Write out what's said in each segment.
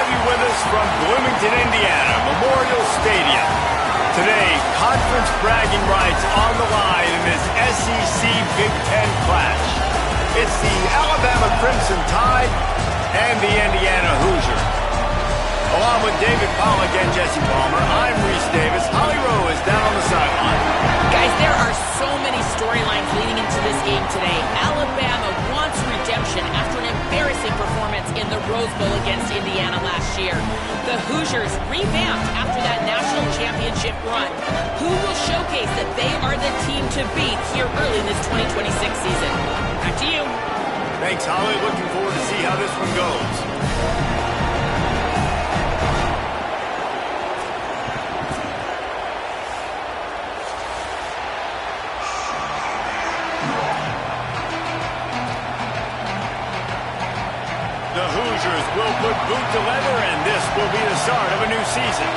have you with us from Bloomington, Indiana, Memorial Stadium. Today, conference bragging rights on the line in this SEC Big Ten clash. It's the Alabama Crimson Tide and the Indiana Hoosiers. Along with David Pollack and Jesse Palmer, I'm Reese Davis. Holly Rowe is down on the sideline. Guys, there are so many storylines leading into this game today. Alabama wants redemption after an embarrassing performance in the Rose Bowl against Indiana last year. The Hoosiers revamped after that national championship run. Who will showcase that they are the team to beat here early in this 2026 season? Back to you. Thanks, Holly. Looking forward to see how this one goes. The Hoosiers will put boot to leather, and this will be the start of a new season.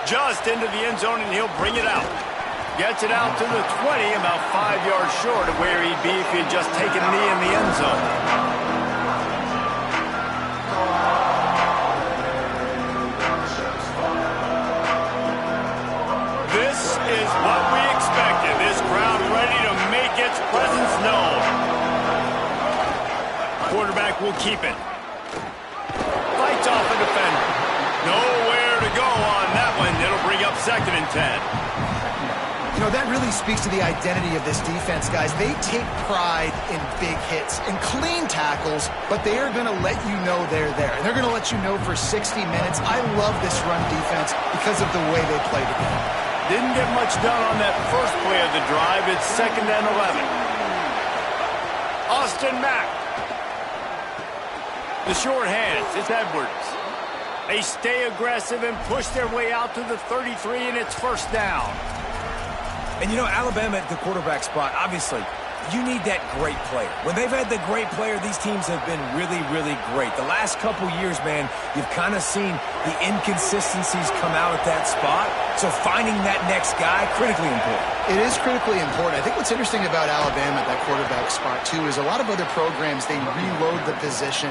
Just into the end zone, and he'll bring it out. Gets it out to the 20, about 5 yards short of where he'd be if he had just taken a knee in the end zone. This is what we expected. This crowd ready to make its presence known. Quarterback will keep it. Fights off a defender. Nowhere to go on that one. It'll bring up 2nd and 10. You know, that really speaks to the identity of this defense, guys. They take pride in big hits and clean tackles, but they are going to let you know they're there. And they're going to let you know for 60 minutes. I love this run defense because of the way they play together. Didn't get much done on that first play of the drive. It's 2nd and 11. Austin Mack. The short hands. It's Edwards. They stay aggressive and push their way out to the 33, and it's 1st down. And you know, Alabama at the quarterback spot, obviously, you need that great player. When they've had the great player, these teams have been really, really great. The last couple years, man, you've kind of seen the inconsistencies come out at that spot. So finding that next guy, critically important. It is critically important. I think what's interesting about Alabama at that quarterback spot, too, is a lot of other programs, they reload the position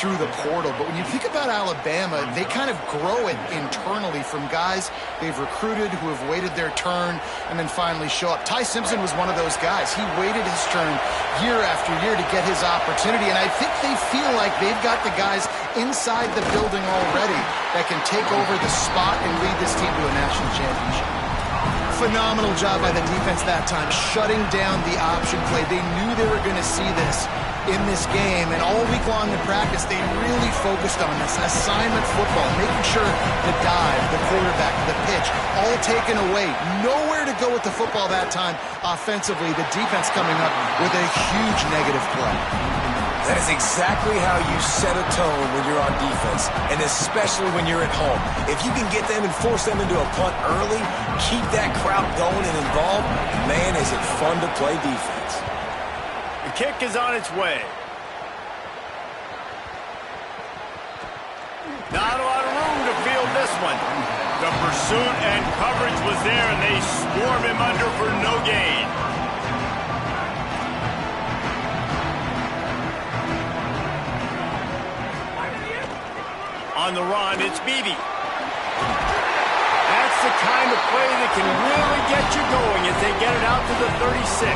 through the portal. But when you think about Alabama, they kind of grow it internally from guys they've recruited who have waited their turn and then finally show up. Ty Simpson was one of those guys. He waited his turn year after year to get his opportunity, and I think they feel like they've got the guys inside the building already that can take over the spot and lead this team to a national championship. Phenomenal job by the defense that time, shutting down the option play. They knew they were going to see this in this game, and all week long in practice, they really focused on this assignment football, making sure the dive, the quarterback, the pitch, all taken away. Nowhere to go with the football that time offensively. The defense coming up with a huge negative play. That is exactly how you set a tone when you're on defense, and especially when you're at home. If you can get them and force them into a punt early, keep that crowd going and involved, man, is it fun to play defense. The kick is on its way. Not a lot of room to field this one. The pursuit and coverage was there, and they swarm him under for no gain. On the run, it's Beebe. That's the kind of play that can really get you going as they get it out to the 36.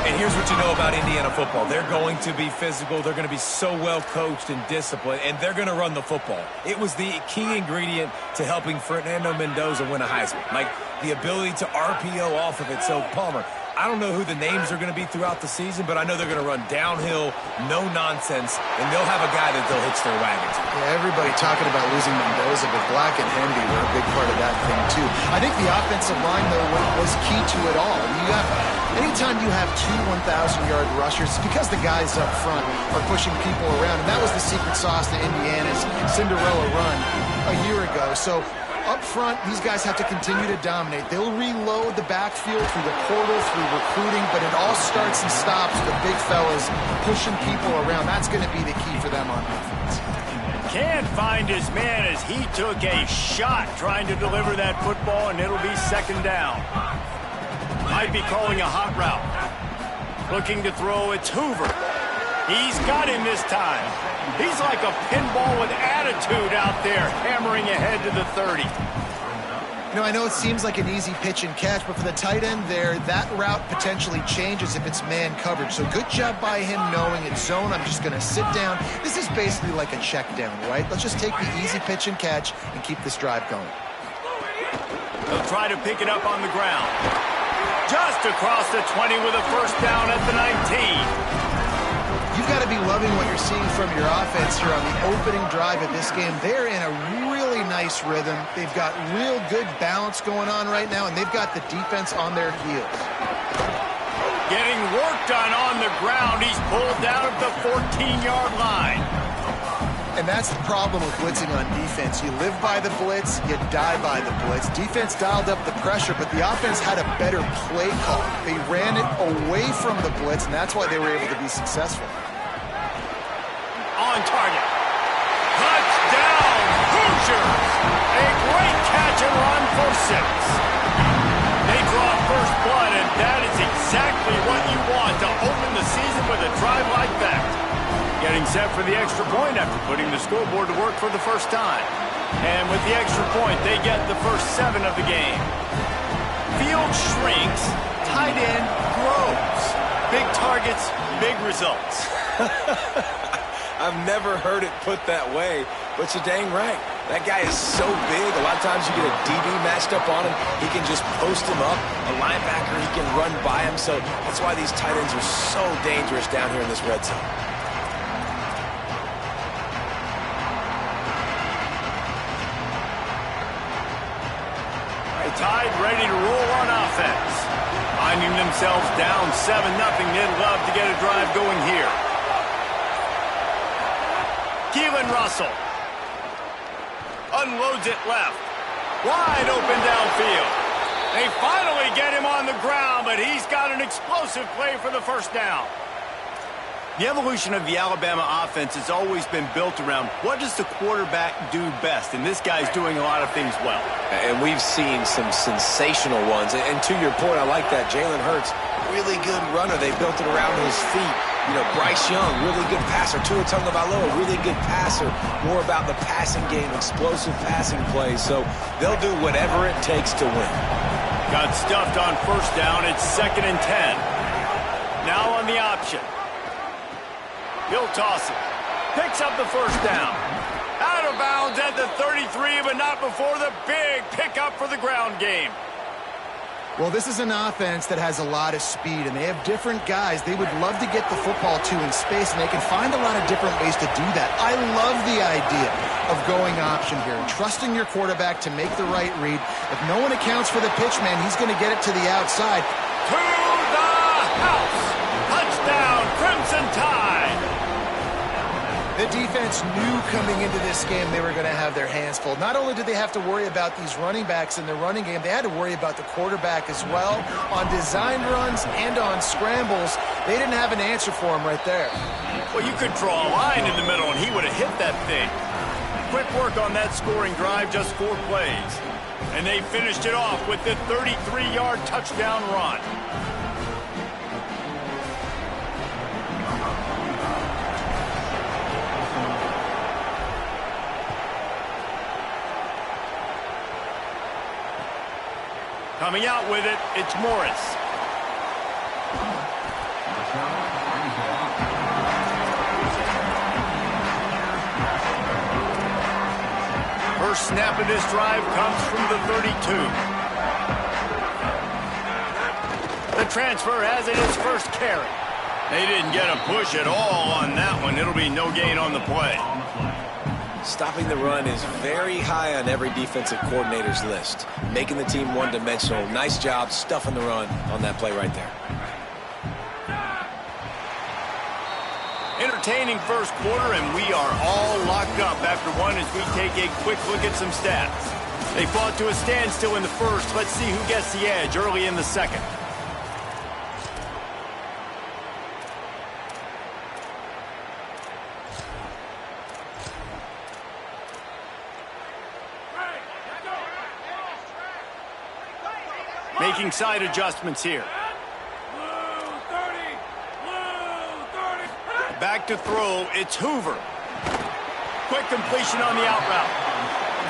And here's what you know about Indiana football. They're going to be physical. They're going to be so well coached and disciplined, and they're going to run the football. It was the key ingredient to helping Fernando Mendoza win a Heisman, like the ability to RPO off of it. So, Palmer, I don't know who the names are going to be throughout the season, but I know they're going to run downhill, no nonsense, and they'll have a guy that they'll hitch their wagon to. Yeah, everybody talking about losing Mendoza, but Black and Henry were a big part of that thing, too. I think the offensive line, though, was key to it all. Anytime you have two 1,000-yard rushers, it's because the guys up front are pushing people around, and that was the secret sauce to Indiana's Cinderella run a year ago. So up front, these guys have to continue to dominate. They'll reload the backfield through the portal, through recruiting, but it all starts and stops with the big fellas pushing people around. That's going to be the key for them on offense. Can't find his man as he took a shot trying to deliver that football, and it'll be 2nd down. Might be calling a hot route. Looking to throw, it's Hoover. He's got him this time. He's like a pinball with attitude out there, hammering ahead to the 30. You know, I know it seems like an easy pitch and catch, but for the tight end there, that route potentially changes if it's man coverage. So good job by him knowing it's zone. I'm just going to sit down. This is basically like a check down, right? Let's just take the easy pitch and catch and keep this drive going. They'll try to pick it up on the ground. Just across the 20 with a first down at the 19. You've got to be loving what you're seeing from your offense here on the opening drive of this game. They're in a really nice rhythm. They've got real good balance going on right now, and they've got the defense on their heels. Getting work done on the ground. He's pulled down at the 14-yard line. And that's the problem with blitzing on defense. You live by the blitz, you die by the blitz. Defense dialed up the pressure, but the offense had a better play call. They ran it away from the blitz, and that's why they were able to be successful. On target. Touchdown, Hoosiers! A great catch and run for 6. They draw first blood, and that is exactly what you want to open the season with a drive like that. Getting set for the extra point after putting the scoreboard to work for the first time. And with the extra point, they get the first 7 of the game. Field shrinks, tight end grows. Big targets, big results. I've never heard it put that way, but you're dang right. That guy is so big. A lot of times you get a DB matched up on him. He can just post him up. A linebacker, he can run by him. So that's why these tight ends are so dangerous down here in this red zone. Tide ready to roll on offense. Finding themselves down 7-0, they'd love to get a drive going here. Keelan Russell unloads it left. Wide open downfield. They finally get him on the ground, but he's got an explosive play for the first down. The evolution of the Alabama offense has always been built around what does the quarterback do best, and this guy's doing a lot of things well. And we've seen some sensational ones. And to your point, I like that. Jalen Hurts, really good runner. They built it around his feet. You know, Bryce Young, really good passer. Tua Tagovailoa, really good passer. More about the passing game, explosive passing plays. So they'll do whatever it takes to win. Got stuffed on first down. It's 2nd and 10. Now on the option. He'll toss it. Picks up the first down. Out of bounds at the 33, but not before the big pickup for the ground game. Well, this is an offense that has a lot of speed, and they have different guys they would love to get the football to in space, and they can find a lot of different ways to do that. I love the idea of going option here and trusting your quarterback to make the right read. If no one accounts for the pitch, man, he's going to get it to the outside. To the house. Touchdown, Crimson Tide. The defense knew coming into this game they were going to have their hands full. Not only did they have to worry about these running backs in the running game, they had to worry about the quarterback as well. On designed runs and on scrambles, they didn't have an answer for him right there. Well, you could draw a line in the middle, and he would have hit that thing. Quick work on that scoring drive, just 4 plays. And they finished it off with the 33-yard touchdown run. Coming out with it, it's Morris. First snap of this drive comes from the 32. The transfer has it his first carry. They didn't get a push at all on that one. It'll be no gain on the play. Stopping the run is very high on every defensive coordinator's list. Making the team one-dimensional. Nice job stuffing the run on that play right there. Entertaining first quarter, and we are all locked up after one as we take a quick look at some stats. They fought to a standstill in the first. Let's see who gets the edge early in the second. making side adjustments here. Back to throw, it's Hoover. Quick completion on the out route.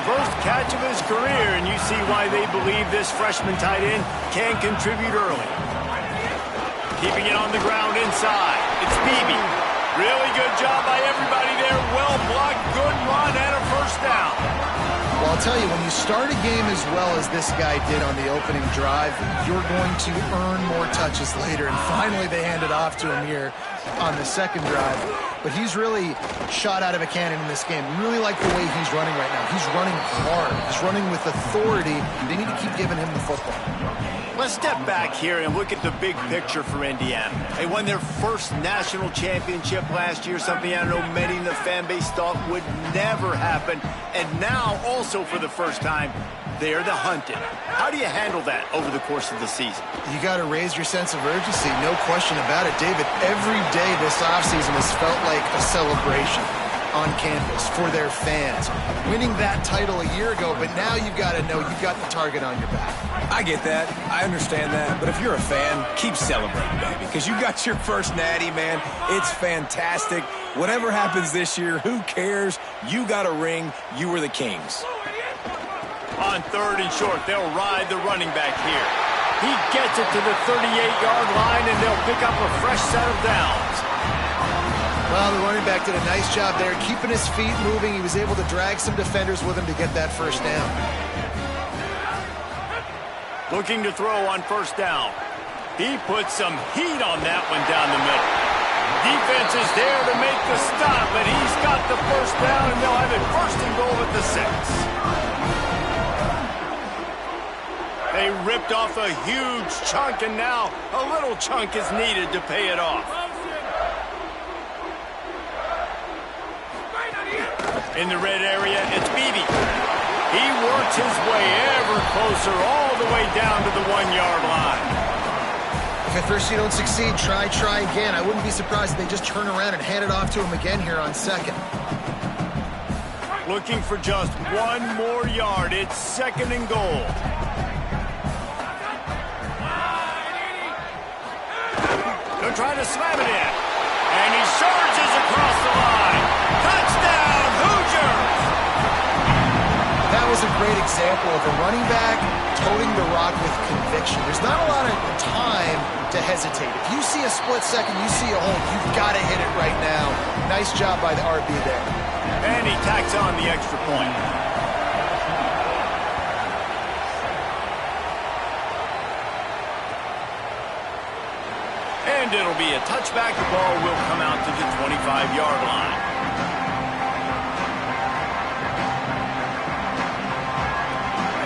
First catch of his career, and you see why they believe this freshman tight end can contribute early. Keeping it on the ground inside. It's Beebe. Really good job by everybody there. Well blocked, good run, and a first down. Well, I'll tell you, when you start a game as well as this guy did on the opening drive, you're going to earn more touches later. And finally, they hand it off to him here on the second drive. But he's really shot out of a cannon in this game. Really like the way he's running right now. He's running hard. He's running with authority. They need to keep giving him the football. Let's step back here and look at the big picture for Indiana. They won their first national championship last year, something I know many in the fan base thought would never happen. And now, also for the first time, they're the hunted. How do you handle that over the course of the season? You got to raise your sense of urgency, no question about it. David, every day this offseason has felt like a celebration on campus for their fans. Winning that title a year ago, but now you've got to know you've got the target on your back. I get that. I understand that. But if you're a fan, keep celebrating, baby, because you got your first natty, man. It's fantastic. Whatever happens this year, who cares? You got a ring. You were the Kings. On third and short, they'll ride the running back here. He gets it to the 38-yard line, and they'll pick up a fresh set of downs. Well, the running back did a nice job there, keeping his feet moving. He was able to drag some defenders with him to get that first down. Looking to throw on first down. He puts some heat on that one down the middle. Defense is there to make the stop, but he's got the first down, and they'll have it first and goal at the 6. They ripped off a huge chunk, and now a little chunk is needed to pay it off. In the red area, it's Beebe. He works his way ever closer all the way down to the 1-yard line. If at first you don't succeed, try again. I wouldn't be surprised if they just turn around and hand it off to him again here on second. Looking for just one more yard. It's second and goal. They're trying to slam it in. And he surges across the line. Touchdown, Hoosiers! That was a great example of a running back toting the rock with conviction. There's not a lot of time to hesitate. If you see a split second, you see a hole, you've got to hit it right now. Nice job by the RB there. And he tacks on the extra point. And it'll be a touchback. The ball will come out to the 25-yard line.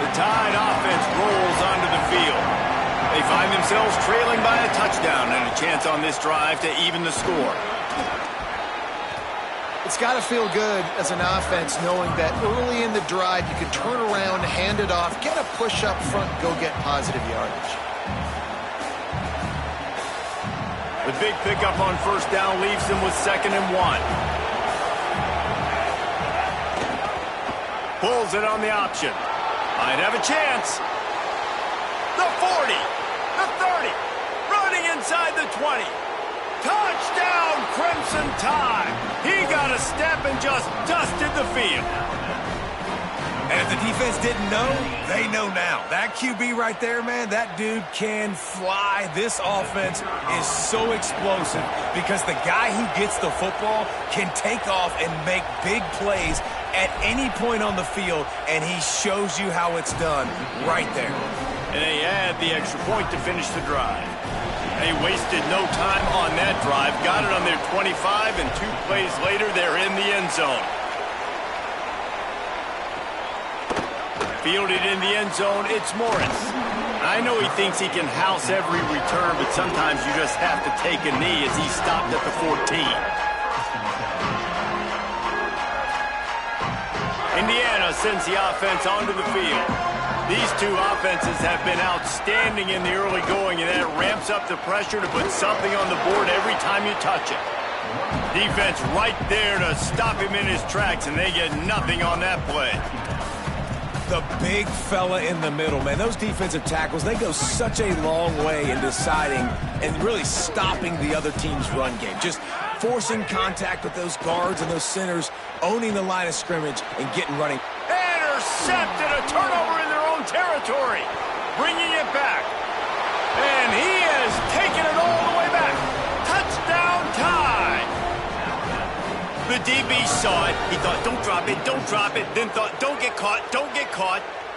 The Tide offense rolls onto the field. They find themselves trailing by a touchdown and a chance on this drive to even the score. It's got to feel good as an offense knowing that early in the drive you can turn around, hand it off, get a push up front, and go get positive yardage. The big pickup on first down leaves them with 2nd and 1. Pulls it on the option. Might have a chance. The 40, the 30, running inside the 20. Touchdown, Crimson Tide. He got a step and just dusted the field. And if the defense didn't know, they know now. That QB right there, man, that dude can fly. This offense is so explosive because the guy who gets the football can take off and make big plays at any point on the field, and he shows you how it's done right there. And they add the extra point to finish the drive. They wasted no time on that drive. Got it on their 25, and 2 plays later, they're in the end zone. Fielded in the end zone, it's Morris. I know he thinks he can house every return, but sometimes you just have to take a knee as he stopped at the 14. Indiana sends the offense onto the field. These two offenses have been outstanding in the early going, and that ramps up the pressure to put something on the board every time you touch it. Defense right there to stop him in his tracks, and they get nothing on that play. The big fella in the middle, man. Those defensive tackles, they go such a long way in deciding and really stopping the other team's run game. Just forcing contact with those guards and those centers, owning the line of scrimmage and getting running. Intercepted, a turnover in their own territory. Bringing it back. And he has taken it all the way back. Touchdown tie. The DB saw it. He thought, don't drop it, don't drop it. Then thought, don't get caught.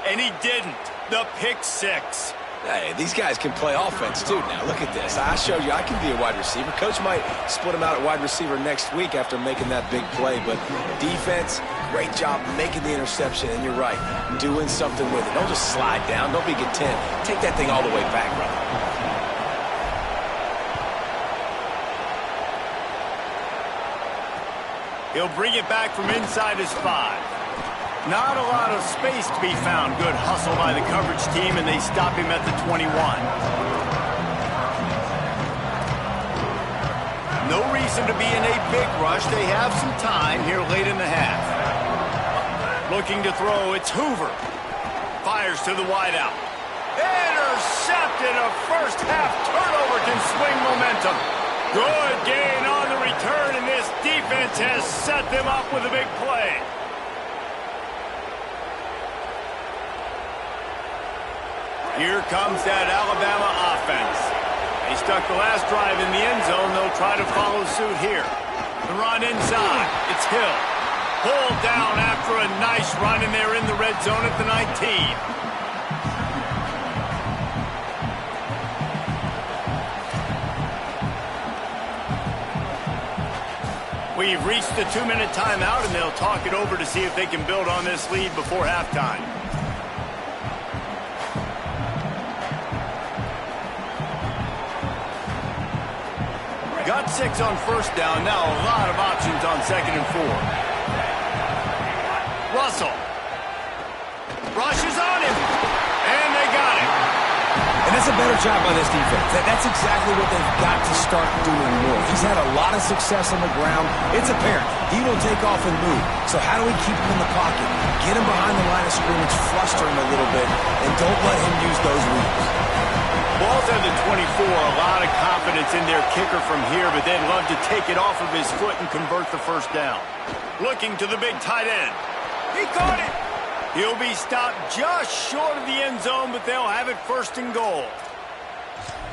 And he didn't. The pick six. Hey, these guys can play offense, too. Now, look at this. I showed you I can be a wide receiver. Coach might split him out at wide receiver next week after making that big play. But defense, great job making the interception. And you're right, doing something with it. Don't just slide down. Don't be content. Take that thing all the way back, brother. He'll bring it back from inside his 5. Not a lot of space to be found. Good hustle by the coverage team, and they stop him at the 21. No reason to be in a big rush. They have some time here late in the half. Looking to throw, it's Hoover. Fires to the wideout. Intercepted. A first half turnover can swing momentum. Good gain on the return, and this defense has set them up with a big play. Here comes that Alabama offense. They stuck the last drive in the end zone. They'll try to follow suit here. The run inside. It's Hill. Pulled down after a nice run, and they're in the red zone at the 19. We've reached the 2-minute timeout, and they'll talk it over to see if they can build on this lead before halftime. Got 6 on first down. Now a lot of options on 2nd and 4. Russell. Rushes on him. And they got him. And that's a better job by this defense. That's exactly what they've got to start doing more. He's had a lot of success on the ground. It's apparent. He will take off and move. So how do we keep him in the pocket? Get him behind the line of scrimmage, fluster him a little bit, and don't let him use those wheels. Ball's at the 24. A lot of confidence in their kicker from here, but they'd love to take it off of his foot and convert the first down. Looking to the big tight end. He caught it. He'll be stopped just short of the end zone, but they'll have it 1st and goal.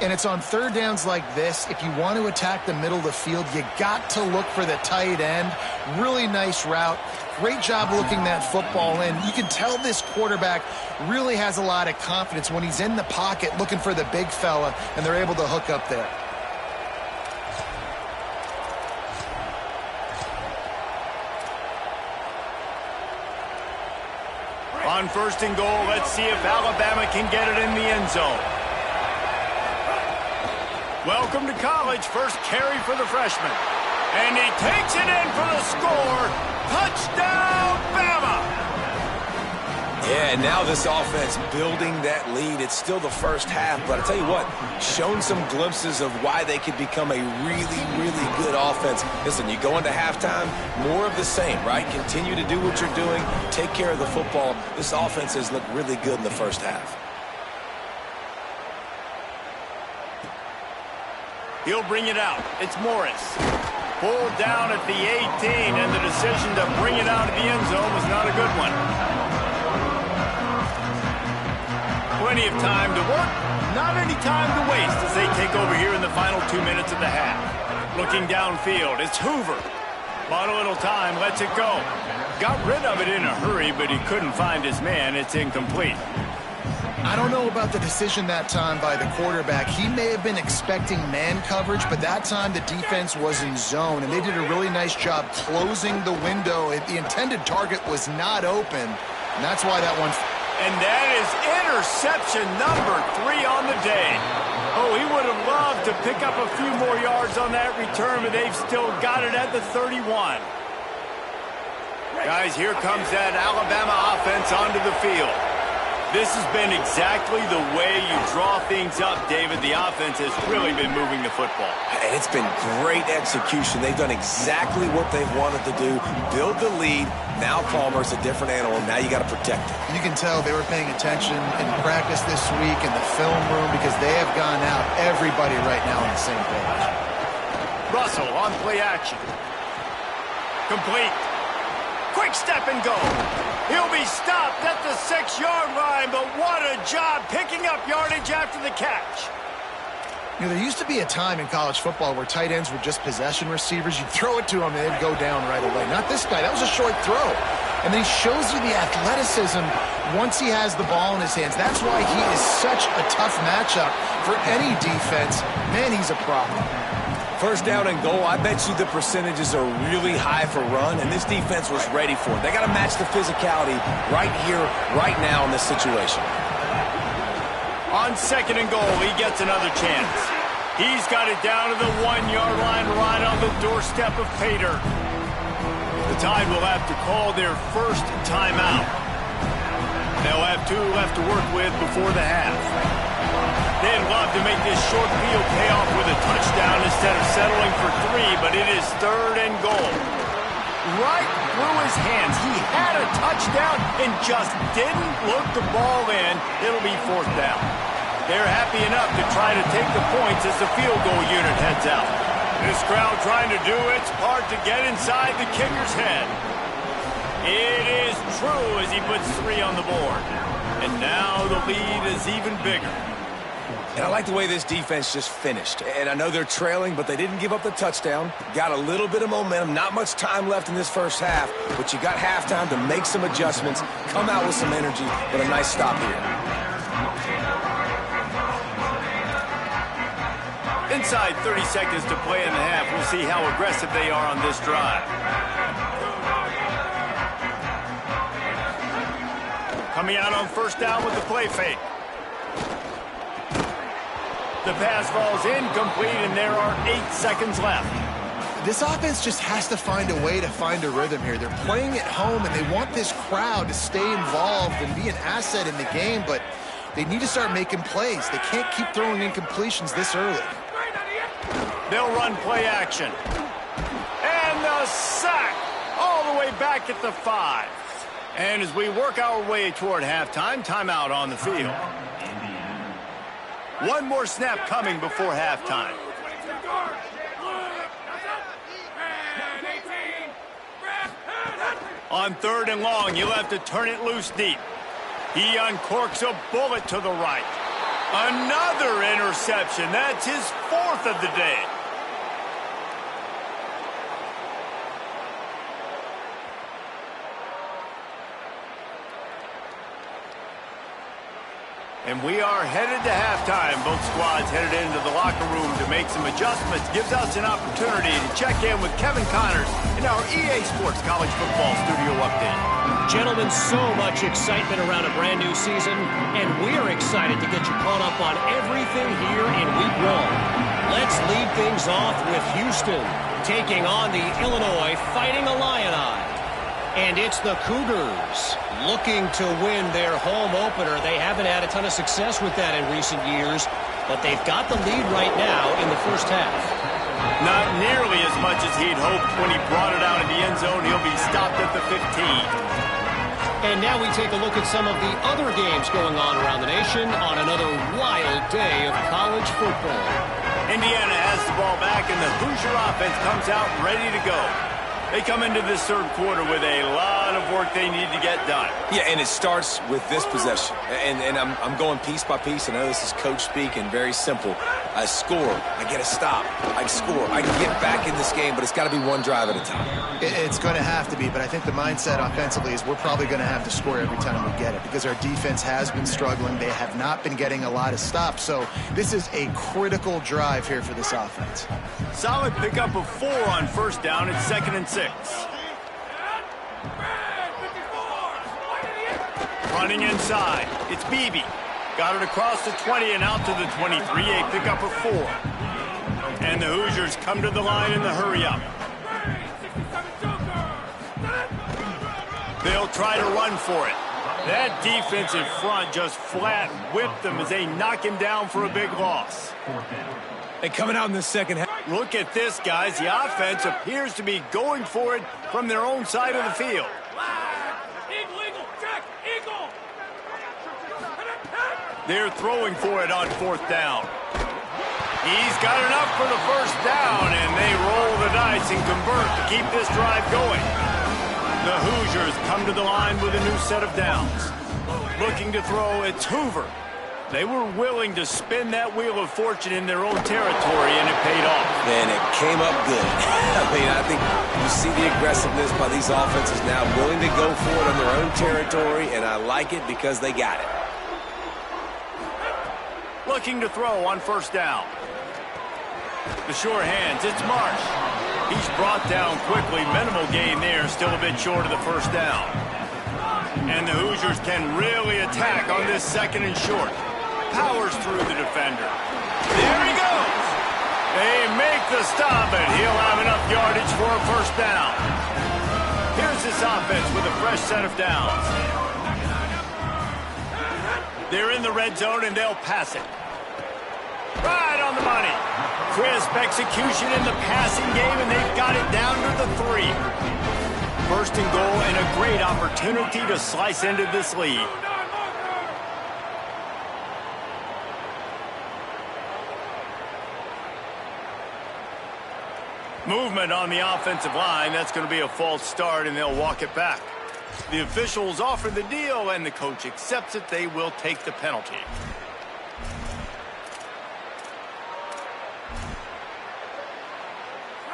And it's on 3rd downs like this. If you want to attack the middle of the field, you got to look for the tight end. Really nice route. Great job looking that football in. You can tell this quarterback really has a lot of confidence when he's in the pocket looking for the big fella, and they're able to hook up there. On 1st and goal, let's see if Alabama can get it in the end zone. Welcome to college. First carry for the freshman. And he takes it in for the score. Touchdown, Bama! Yeah, and now this offense building that lead. It's still the first half, but I tell you what, shown some glimpses of why they could become a really, really good offense. Listen, you go into halftime, more of the same, right? Continue to do what you're doing, take care of the football. This offense has looked really good in the first half. He'll bring it out. It's Morris. Pulled down at the 18, and the decision to bring it out of the end zone was not a good one. Plenty of time to work, not any time to waste as they take over here in the final 2 minutes of the half. Looking downfield, it's Hoover. Bought a little time, lets it go. Got rid of it in a hurry, but he couldn't find his man. It's incomplete. I don't know about the decision that time by the quarterback. He may have been expecting man coverage, but that time the defense was in zone, and they did a really nice job closing the window. The intended target was not open, and that's why that one... And that is interception number 3 on the day. Oh, he would have loved to pick up a few more yards on that return, but they've still got it at the 31. Guys, here comes that Alabama offense onto the field. This has been exactly the way you draw things up, David. The offense has really been moving the football. And it's been great execution. They've done exactly what they've wanted to do. Build the lead. Now Palmer's a different animal. Now you got to protect it. You can tell they were paying attention in practice this week in the film room because they have gone out, everybody right now on the same page. Russell on play action. Complete. Quick step and go. He'll be stopped at the 6-yard line, but what a job picking up yardage after the catch. You know, there used to be a time in college football where tight ends were just possession receivers. You'd throw it to them and they'd go down right away. Not this guy. That was a short throw. And then he shows you the athleticism once he has the ball in his hands. That's why he is such a tough matchup for any defense. Man, he's a problem. First down and goal, I bet you the percentages are really high for run, and this defense was ready for it. They got to match the physicality right here, right now in this situation. On second and goal, he gets another chance. He's got it down to the 1-yard line right on the doorstep of Pater. The Tide will have to call their first timeout. They'll have 2 left to work with before the half. They'd love to make this short field pay off with a touchdown instead of settling for 3, but it is third and goal. Right through his hands. He had a touchdown and just didn't look the ball in. It'll be fourth down. They're happy enough to try to take the points as the field goal unit heads out. This crowd trying to do its part to get inside the kicker's head. It is true as he puts 3 on the board. And now the lead is even bigger. And I like the way this defense just finished. And I know they're trailing, but they didn't give up the touchdown. Got a little bit of momentum. Not much time left in this first half, but you got halftime to make some adjustments, come out with some energy, but a nice stop here. Inside 30 seconds to play in the half. We'll see how aggressive they are on this drive. Coming out on first down with the play fake. The pass falls incomplete, and there are 8 seconds left. This offense just has to find a way to find a rhythm here. They're playing at home, and they want this crowd to stay involved and be an asset in the game, but they need to start making plays. They can't keep throwing incompletions this early. They'll run play action. And the sack all the way back at the 5. And as we work our way toward halftime, timeout on the field. One more snap coming before halftime. On third and long, you'll have to turn it loose deep. He uncorks a bullet to the right. Another interception. That's his 4th of the day. And we are headed to halftime. Both squads headed into the locker room to make some adjustments. Gives us an opportunity to check in with Kevin Connors in our EA Sports College Football Studio Update. Gentlemen, so much excitement around a brand new season, and we're excited to get you caught up on everything here in Week 1. Let's lead things off with Houston, taking on the Illinois Fighting Illini. And it's the Cougars looking to win their home opener. They haven't had a ton of success with that in recent years, but they've got the lead right now in the first half. Not nearly as much as he'd hoped when he brought it out of the end zone. He'll be stopped at the 15. And now we take a look at some of the other games going on around the nation on another wild day of college football. Indiana has the ball back, and the Hoosier offense comes out ready to go. They come into this third quarter with a lot of work they need to get done. Yeah, and it starts with this possession. And I'm going piece by piece. I know this is coach speak and very simple. I score. I get a stop. I score. I can get back in this game, but it's got to be one drive at a time. It's going to have to be, but I think the mindset offensively is we're probably going to have to score every time we get it because our defense has been struggling. They have not been getting a lot of stops. So this is a critical drive here for this offense. Solid pickup of 4 on first down. It's 2nd and 6. Running inside. It's Beebe. Got it across the 20 and out to the 23. A pickup of 4. And the Hoosiers come to the line in the hurry up. They'll try to run for it. That defense in front just flat whipped them as they knock him down for a big loss. And coming out in the second half. Look at this, guys. The offense appears to be going for it from their own side of the field. They're throwing for it on 4th down. He's got enough for the 1st down, and they roll the dice and convert to keep this drive going. The Hoosiers come to the line with a new set of downs. Looking to throw, it's Hoover. They were willing to spin that wheel of fortune in their own territory, and it paid off. And it came up good. I think you see the aggressiveness by these offenses now, willing to go for it on their own territory, and I like it because they got it. Looking to throw on 1st down. The sure hands, it's Marsh. He's brought down quickly. Minimal gain there, still a bit short of the 1st down. And the Hoosiers can really attack on this 2nd and short. Powers through the defender. There he goes. They make the stop, and he'll have enough yardage for a 1st down. Here's this offense with a fresh set of downs. They're in the red zone, and they'll pass it. Right on the money. Crisp execution in the passing game, and they've got it down to the 3. 1st and goal, and a great opportunity to slice into this lead. Movement on the offensive line. That's going to be a false start, and they'll walk it back. The officials offer the deal, and the coach accepts it. They will take the penalty.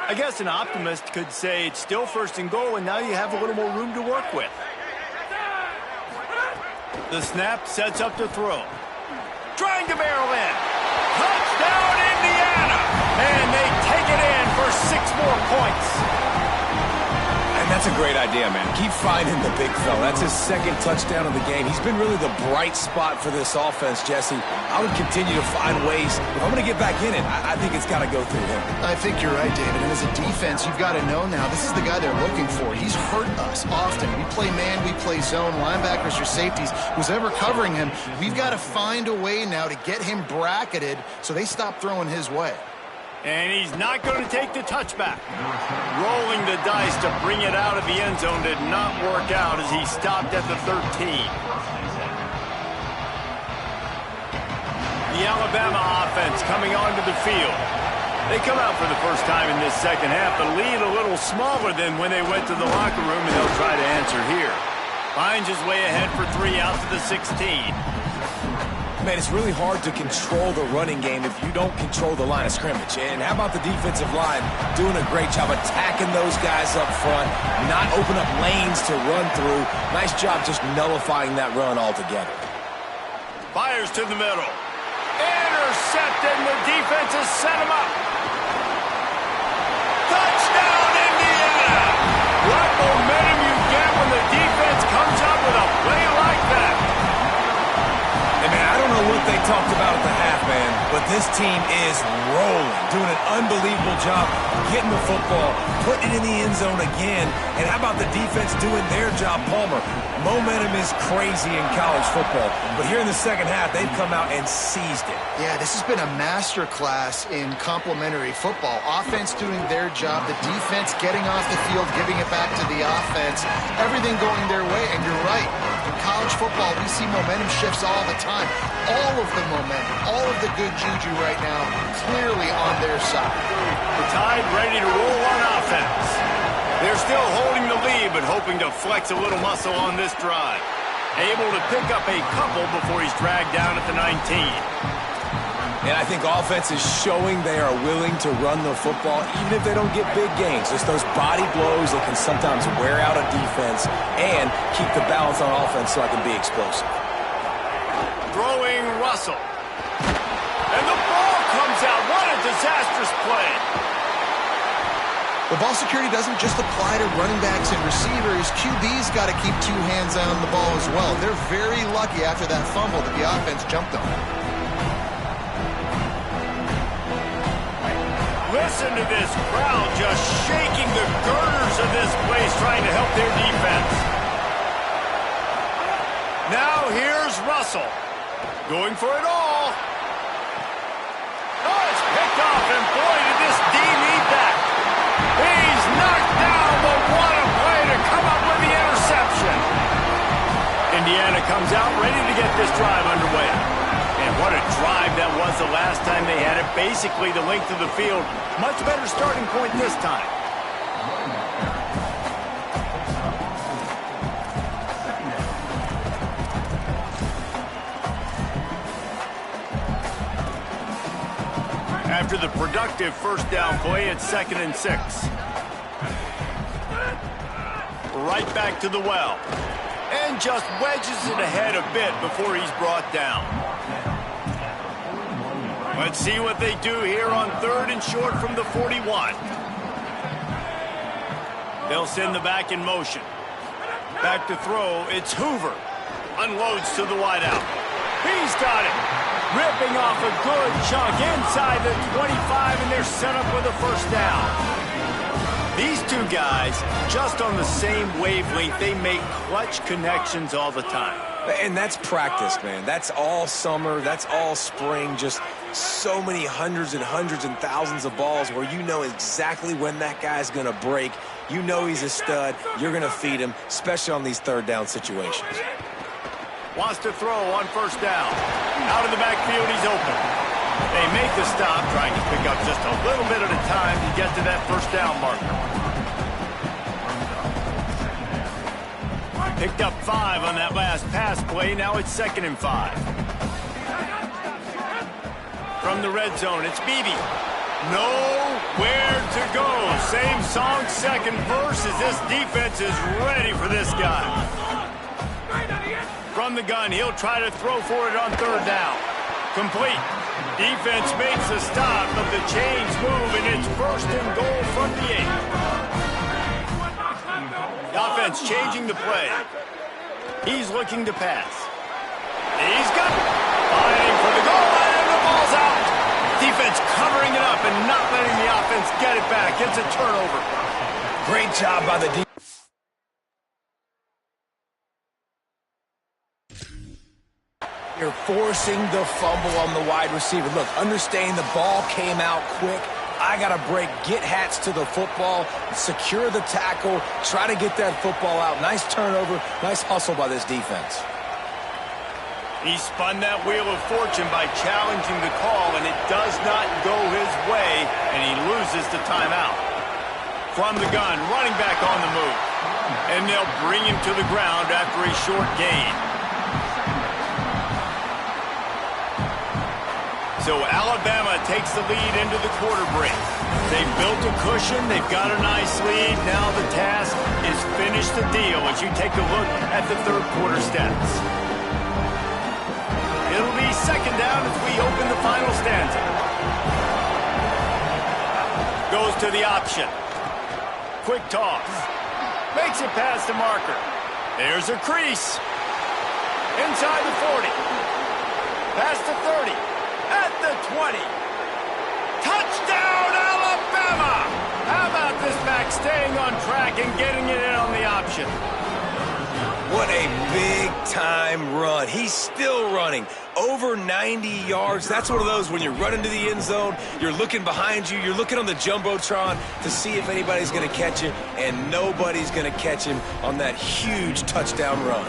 I guess an optimist could say it's still 1st and goal, and now you have a little more room to work with. The snap sets up to throw. Trying to barrel in. Touchdown, Indiana! And they take it in for 6 more points. And that's a great idea, man. Keep finding the big fella. That's his 2nd touchdown of the game. He's been really the bright spot for this offense, Jesse. I would continue to find ways. If I'm going to get back in it, I think it's got to go through him. I think you're right, David. And as a defense, you've got to know now, this is the guy they're looking for. He's hurt us often. We play man, we play zone, linebackers or safeties. Who's ever covering him, we've got to find a way now to get him bracketed so they stop throwing his way. And he's not going to take the touchback. Rolling the dice to bring it out of the end zone did not work out as he stopped at the 13. The Alabama offense coming onto the field. They come out for the first time in this 2nd half. The lead a little smaller than when they went to the locker room, and they'll try to answer here. Finds his way ahead for 3 out to the 16. Man, it's really hard to control the running game if you don't control the line of scrimmage. And how about the defensive line doing a great job attacking those guys up front, not open up lanes to run through. Nice job just nullifying that run altogether. Fires to the middle. Intercepted, and the defense has set him up. Touchdown, Indiana! What momentum you get when the defense comes up with a play like that. Hey, man, I don't know what they talked about at the half, man, but this team is rolling, doing an unbelievable job getting the football, putting it in the end zone again. And how about the defense doing their job, Palmer? Momentum is crazy in college football, but here in the 2nd half, they've come out and seized it. Yeah, this has been a master class in complementary football. Offense doing their job, the defense getting off the field, giving it back to the offense, everything going their way. And you're right, in college football, we see momentum shifts all the time. All of the momentum, all of the good juju right now, clearly on their side. The Tide ready to roll on offense. They're still holding the lead, but hoping to flex a little muscle on this drive. Able to pick up a couple before he's dragged down at the 19. And I think offense is showing they are willing to run the football, even if they don't get big gains. Just those body blows that can sometimes wear out a defense and keep the balance on offense so I can be explosive. Throwing Russell. And the ball comes out. What a disastrous play. The ball security doesn't just apply to running backs and receivers. QB's got to keep 2 hands on the ball as well. They're very lucky after that fumble that the offense jumped on. Listen to this crowd just shaking the girders of this place trying to help their defense. Now here's Russell. Going for it all. Oh, it's picked off, and boy, did this D need that. He's knocked down, but what a play to come up with the interception. Indiana comes out ready to get this drive underway. And what a drive that was the last time they had it. Basically the length of the field. Much better starting point this time. After the productive first down play, it's 2nd and 6. Right back to the well. And just wedges it ahead a bit before he's brought down. Let's see what they do here on 3rd and short from the 41. They'll send the back in motion. Back to throw, it's Hoover. Unloads to the wideout. He's got it. Ripping off a good chunk inside the 25, and they're set up with a first down. These two guys, just on the same wavelength, they make clutch connections all the time. And that's practice, man. That's all summer. That's all spring. Just so many hundreds and thousands of balls where you know exactly when that guy's going to break. You know he's a stud. You're going to feed him, especially on these 3rd down situations. Wants to throw on first down. Out of the backfield, he's open. They make the stop, trying to pick up just a little bit at a time to get to that first down marker. Picked up 5 on that last pass play. Now it's 2nd and 5. From the red zone, it's Beebe. Nowhere to go. Same song, second verse, as this defense is ready for this guy. From the gun, he'll try to throw for it on 3rd down. Complete. Defense makes a stop, but the chains move, and it's 1st and goal from the 8. The offense changing the play. He's looking to pass. He's got it. Fighting for the goal line, and the ball's out. Defense covering it up and not letting the offense get it back. It's a turnover. Great job by the defense. You're forcing the fumble on the wide receiver. Look, understanding the ball came out quick. I got to break, get Hats to the football, secure the tackle, try to get that football out. Nice turnover, nice hustle by this defense. He spun that wheel of fortune by challenging the call, and it does not go his way, and he loses the timeout. From the gun, running back on the move. And they'll bring him to the ground after a short gain. So Alabama takes the lead into the quarter break. They've built a cushion. They've got a nice lead. Now the task is finish the deal as you take a look at the 3rd quarter stats. It'll be 2nd down as we open the final stanza. Goes to the option. Quick toss. Makes it past the marker. There's a crease. Inside the 40. Past the 30. At the 20. Touchdown, Alabama! How about this back staying on track and getting it in on the option? What a big-time run. He's still running. Over 90 yards. That's one of those when you're running to the end zone, you're looking behind you, you're looking on the Jumbotron to see if anybody's going to catch you, and nobody's going to catch him on that huge touchdown run.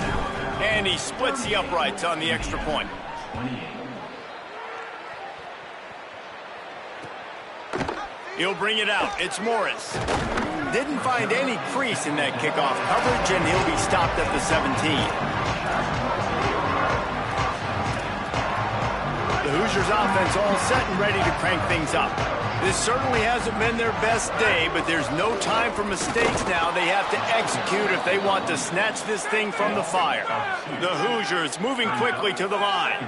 And he splits the uprights on the extra point. He'll bring it out. It's Morris. Didn't find any crease in that kickoff coverage, and he'll be stopped at the 17. The Hoosiers offense all set and ready to crank things up. This certainly hasn't been their best day, but there's no time for mistakes now. They have to execute if they want to snatch this thing from the fire. The Hoosiers moving quickly to the line.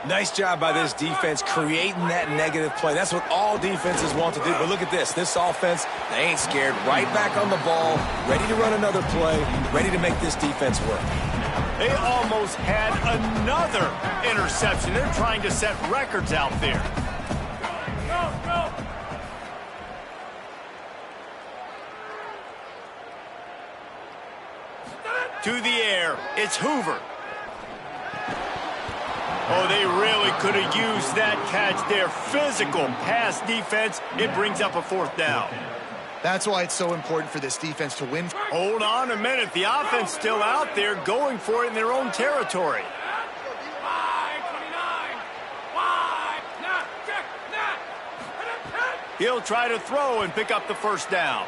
Nice job by this defense creating that negative play. That's what all defenses want to do. But look at this. This offense, they ain't scared. Right back on the ball, ready to run another play, ready to make this defense work. They almost had another interception. They're trying to set records out there. To the air, it's Hoover. Oh, they really could have used that catch there. Physical pass defense. It brings up a 4th down. That's why it's so important for this defense to win. Hold on a minute. The offense still out there going for it in their own territory. He'll try to throw and pick up the 1st down.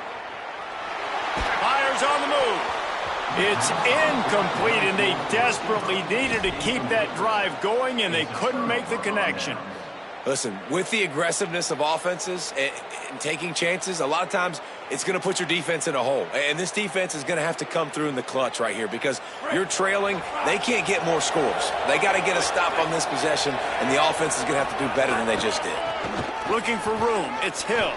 Fires on the move. It's incomplete, and they desperately needed to keep that drive going, and they couldn't make the connection. Listen, with the aggressiveness of offenses and taking chances, a lot of times it's going to put your defense in a hole. And this defense is going to have to come through in the clutch right here because you're trailing. They can't get more scores. They got to get a stop on this possession, and the offense is going to have to do better than they just did. Looking for room. It's Hill.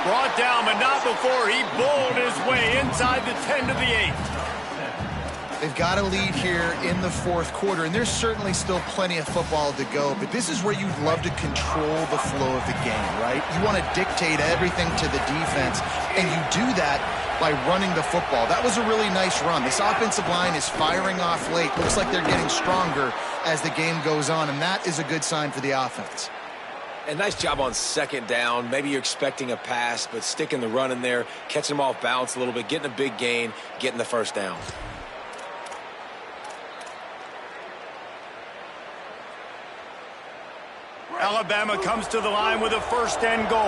Brought down, but not before he bowled his way inside the 10 to the 8. They've got a lead here in the 4th quarter, and there's certainly still plenty of football to go, but this is where you'd love to control the flow of the game, right? You want to dictate everything to the defense, and you do that by running the football. That was a really nice run. This offensive line is firing off late. Looks like they're getting stronger as the game goes on, and that is a good sign for the offense. And nice job on 2nd down. Maybe you're expecting a pass, but sticking the run in there, catching them off balance a little bit, getting a big gain, getting the 1st down. Alabama comes to the line with a 1st and goal.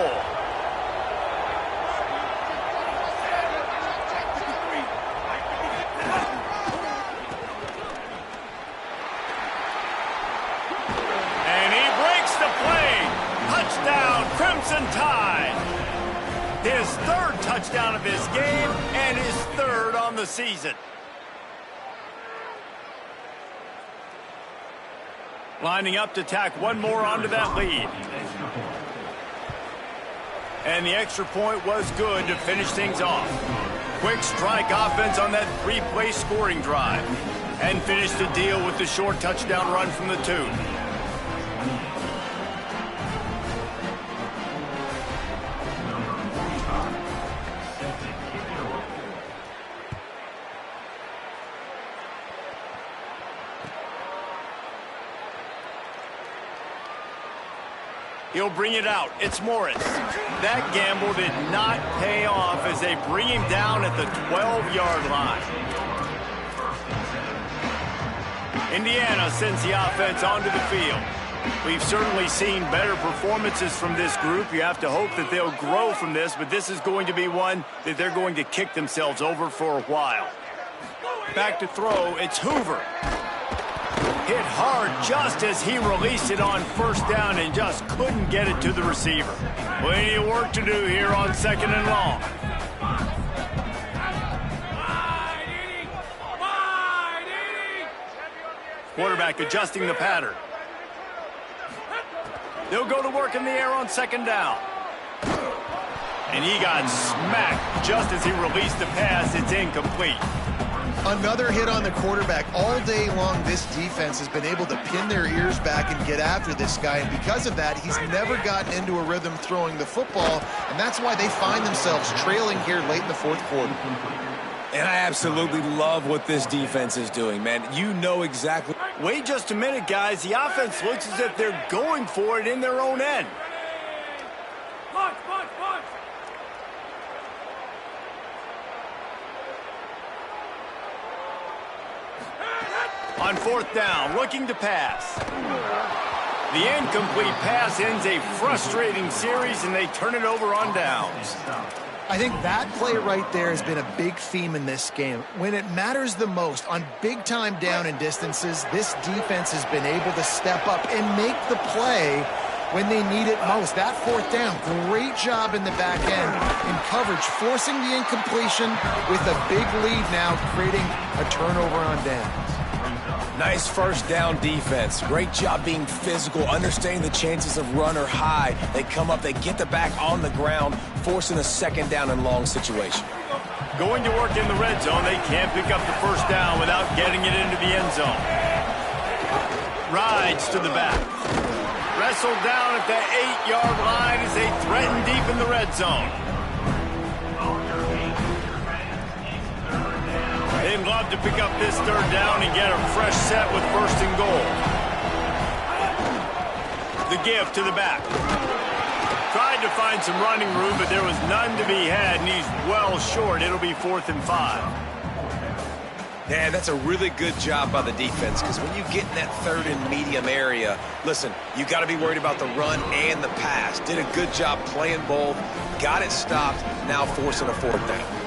And he breaks the play. Touchdown, Crimson Tide. His 3rd touchdown of this game and his 3rd on the season. Lining up to tack one more onto that lead. And the extra point was good to finish things off. Quick strike offense on that 3-play scoring drive. And finished the deal with the short touchdown run from the 2. He'll bring it out. It's Morris. That gamble did not pay off as they bring him down at the 12-yard line. Indiana sends the offense onto the field. We've certainly seen better performances from this group. You have to hope that they'll grow from this, but this is going to be one that they're going to kick themselves over for a while. Back to throw. It's Hoover. Hit hard just as he released it on 1st down and just couldn't get it to the receiver. Plenty of work to do here on 2nd and long. Quarterback adjusting the pattern. They'll go to work in the air on 2nd down. And he got smacked just as he released the pass. It's incomplete. Another hit on the quarterback. All day long, this defense has been able to pin their ears back and get after this guy, and because of that, he's never gotten into a rhythm throwing the football, and that's why they find themselves trailing here late in the 4th quarter. And I absolutely love what this defense is doing, man. You know exactly. Wait just a minute, guys. The offense looks as if they're going for it in their own end. On 4th down, looking to pass. The incomplete pass ends a frustrating series, and they turn it over on downs. I think that play right there has been a big theme in this game. When it matters the most, on big-time down and distances, this defense has been able to step up and make the play when they need it most. That 4th down, great job in the back end in coverage, forcing the incompletion with a big lead now, creating a turnover on downs. Nice 1st down defense. Great job being physical, understanding the chances of run are high. They come up, they get the back on the ground, forcing a 2nd down and long situation. Going to work in the red zone. They can't pick up the 1st down without getting it into the end zone. Rides to the back. Wrestled down at the 8-yard line as they threaten deep in the red zone. They'd love to pick up this third down and get a fresh set with first and goal. The give to the back. Tried to find some running room, but there was none to be had, and he's well short. It'll be 4th and 5. Yeah, that's a really good job by the defense, because when you get in that third and medium area, listen, you got to be worried about the run and the pass. Did a good job playing both, got it stopped, now forcing a 4th down.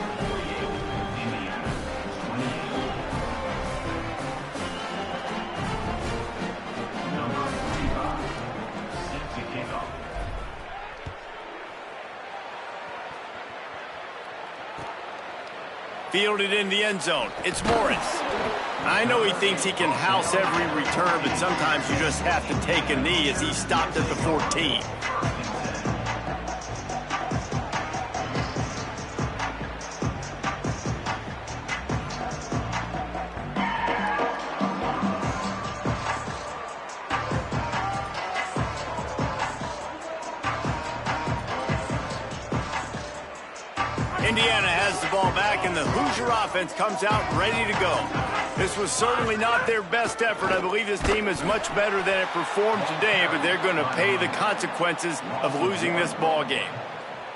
Fielded in the end zone. It's Morris. I know he thinks he can house every return, but sometimes you just have to take a knee as he stopped at the 14. Indiana has the ball back, and the Hoosier offense comes out ready to go. This was certainly not their best effort. I believe this team is much better than it performed today, but they're going to pay the consequences of losing this ball game.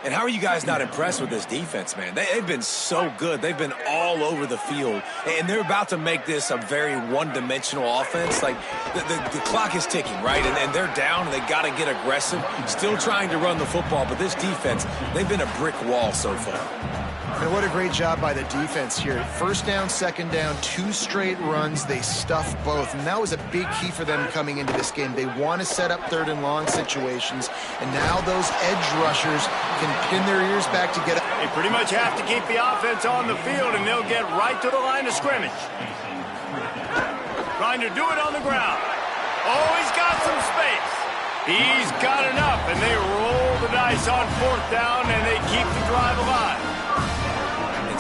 And how are you guys not impressed with this defense, man? They've been so good. They've been all over the field, and they're about to make this a very one-dimensional offense. Like, the clock is ticking, right? And they're down, and they got to get aggressive, still trying to run the football. But this defense, they've been a brick wall so far. And what a great job by the defense here. First down, second down, 2 straight runs. They stuffed both, and that was a big key for them coming into this game. They want to set up third and long situations, and now those edge rushers can pin their ears back to get up. They pretty much have to keep the offense on the field, and they'll get right to the line of scrimmage. Trying to do it on the ground. Oh, he's got some space. He's got enough, and they roll the dice on 4th down, and they keep the drive alive.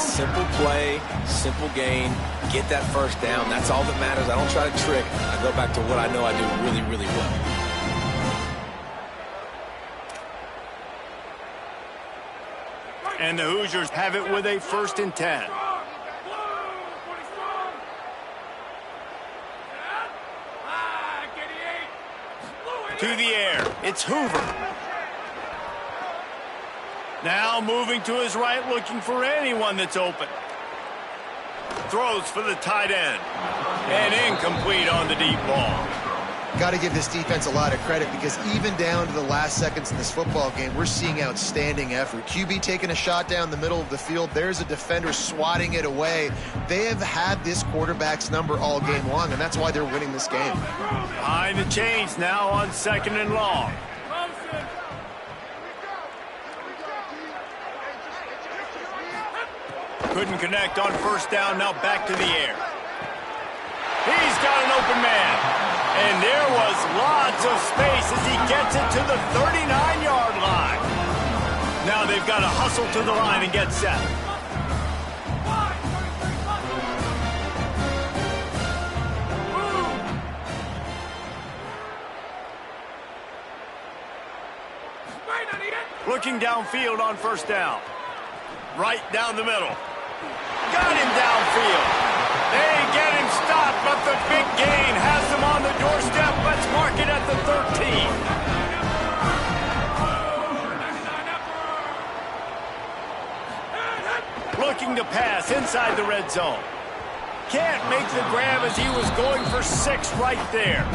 Simple play, simple gain, get that first down. That's all that matters. I don't try to trick. I go back to what I know I do really, really well. And the Hoosiers have it with a 1st and 10. To the air, it's Hoover. Now moving to his right, looking for anyone that's open. Throws for the tight end. And incomplete on the deep ball. Got to give this defense a lot of credit, because even down to the last seconds in this football game, we're seeing outstanding effort. QB taking a shot down the middle of the field. There's a defender swatting it away. They have had this quarterback's number all game long, and that's why they're winning this game. Behind the chains now on 2nd and long. Couldn't connect on 1st down, now back to the air. He's got an open man. And there was lots of space as he gets it to the 39-yard line. Now they've got to hustle to the line and get set. Looking downfield on 1st down. Right down the middle. Got him downfield. They get him stopped, but the big gain has them on the doorstep. Let's mark it at the 13. Looking to pass inside the red zone. Can't make the grab as he was going for 6 right there.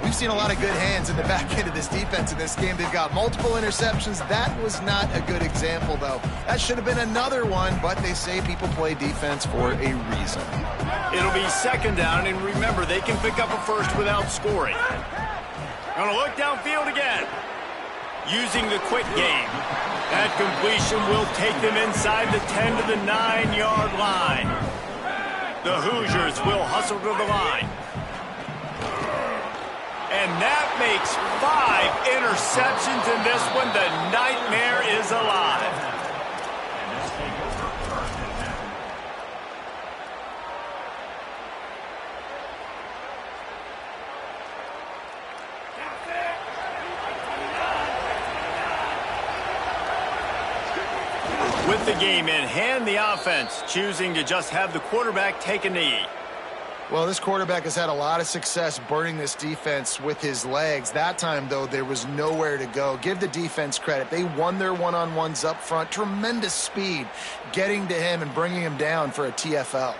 We've seen a lot of good hands in the back end of this defense in this game. They've got multiple interceptions. That was not a good example, though. That should have been another one, but they say people play defense for a reason. It'll be 2nd down, and remember, they can pick up a first without scoring. Gonna look downfield again. Using the quick game. That completion will take them inside the 10 to the 9-yard line. The Hoosiers will hustle to the line. And that makes 5 interceptions in this one. The nightmare is alive. With the game in hand, the offense choosing to just have the quarterback take a knee. Well, this quarterback has had a lot of success burning this defense with his legs. That time, though, there was nowhere to go. Give the defense credit. They won their one-on-ones up front. Tremendous speed getting to him and bringing him down for a TFL.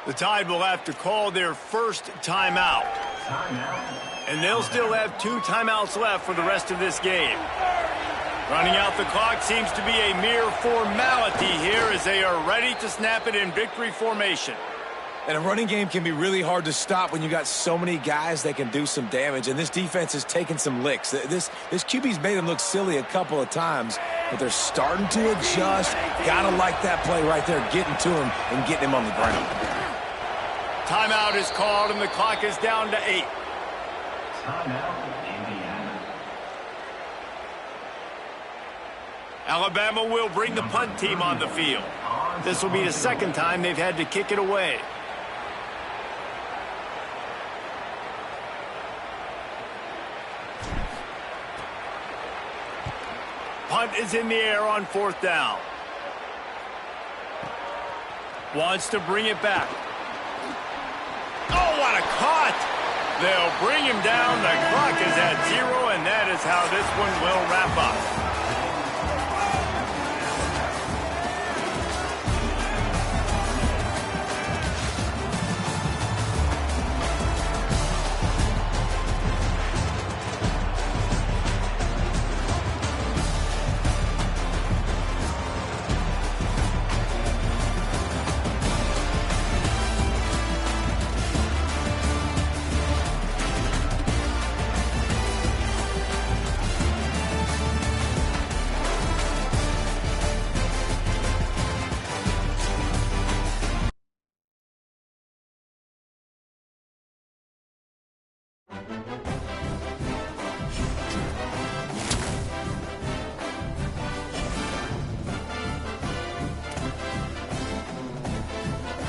The Tide will have to call their first timeout. And they'll still have 2 timeouts left for the rest of this game. Running out the clock seems to be a mere formality here as they are ready to snap it in victory formation. And a running game can be really hard to stop when you got so many guys that can do some damage. And this defense has taken some licks. This QB's made them look silly a couple of times, but they're starting to adjust. Gotta like that play right there, getting to him and getting him on the ground. Timeout is called, and the clock is down to 8. Alabama will bring the punt team on the field. This will be the second time they've had to kick it away. Punt is in the air on 4th down. Wants to bring it back. Oh, what a cut! They'll bring him down. The clock is at 0, and that is how this one will wrap up.